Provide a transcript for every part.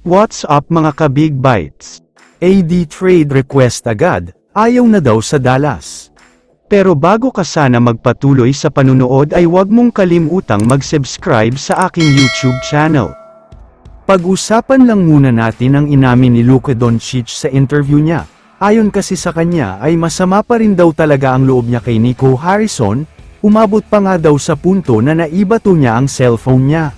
What's up mga ka-Big Bites? AD trade request agad, ayaw na daw sa Dallas. Pero bago ka sana magpatuloy sa panunood ay huwag mong kalimutang mag-subscribe sa aking YouTube channel. Pag-usapan lang muna natin ang inamin ni Luka Doncic sa interview niya. Ayon kasi sa kanya ay masama pa rin daw talaga ang loob niya kay Nico Harrison, umabot pa nga daw sa punto na naibato niya ang cellphone niya.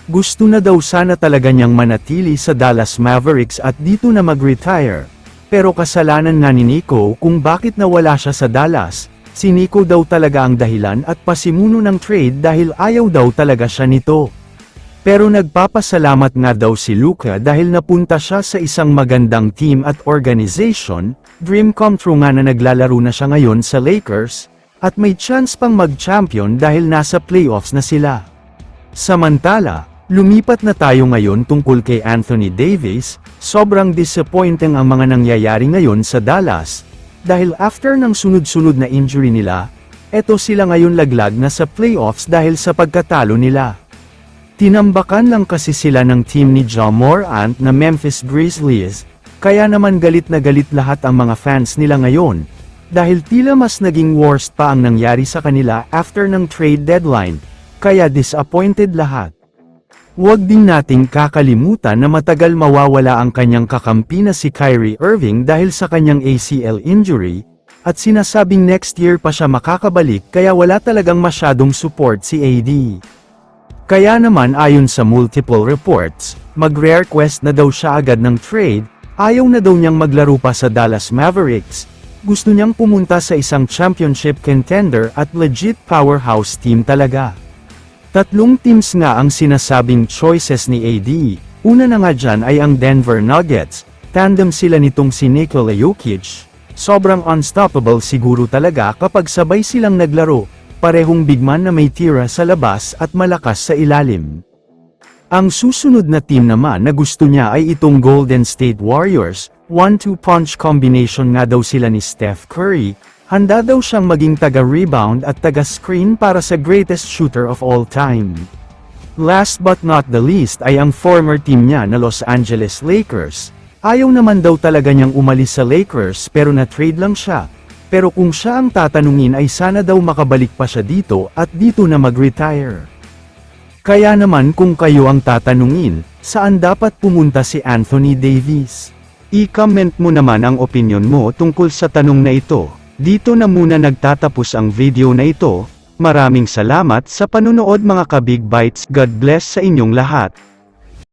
Gusto na daw sana talaga niyang manatili sa Dallas Mavericks at dito na mag-retire. Pero kasalanan nga ni Nico kung bakit nawala siya sa Dallas. Si Nico daw talaga ang dahilan at pasimuno ng trade dahil ayaw daw talaga siya nito. Pero nagpapasalamat nga daw si Luka dahil napunta siya sa isang magandang team at organization, dream come true nga na naglalaro na siya ngayon sa Lakers, at may chance pang mag-champion dahil nasa playoffs na sila. Samantala, lumipat na tayo ngayon tungkol kay Anthony Davis. Sobrang disappointing ang mga nangyayari ngayon sa Dallas, dahil after ng sunod-sunod na injury nila, eto sila ngayon laglag na sa playoffs dahil sa pagkatalo nila. Tinambakan lang kasi sila ng team ni Ja Morant na Memphis Grizzlies, kaya naman galit na galit lahat ang mga fans nila ngayon, dahil tila mas naging worst pa ang nangyari sa kanila after ng trade deadline, kaya disappointed lahat. Huwag din nating kakalimutan na matagal mawawala ang kanyang kakampi na si Kyrie Irving dahil sa kanyang ACL injury, at sinasabing next year pa siya makakabalik kaya wala talagang masyadong support si AD. Kaya naman ayon sa multiple reports, magre-request na daw siya agad ng trade, ayaw na daw niyang maglaro pa sa Dallas Mavericks, gusto niyang pumunta sa isang championship contender at legit powerhouse team talaga. Tatlong teams nga ang sinasabing choices ni AD, una na nga dyan ay ang Denver Nuggets, tandem sila nitong si Nikola Jokic, sobrang unstoppable siguro talaga kapag sabay silang naglaro, parehong bigman na may tira sa labas at malakas sa ilalim. Ang susunod na team naman na gusto niya ay itong Golden State Warriors, 1-2 punch combination nga daw sila ni Steph Curry, handa daw siyang maging taga-rebound at taga-screen para sa greatest shooter of all time. Last but not the least ay ang former team niya na Los Angeles Lakers. Ayaw naman daw talaga niyang umalis sa Lakers pero na-trade lang siya. Pero kung siya ang tatanungin ay sana daw makabalik pa siya dito at dito na mag-retire. Kaya naman kung kayo ang tatanungin, saan dapat pumunta si Anthony Davis? I-comment mo naman ang opinion mo tungkol sa tanong na ito. Dito na muna nagtatapos ang video na ito. Maraming salamat sa panunood mga ka-Big Bites. God bless sa inyong lahat.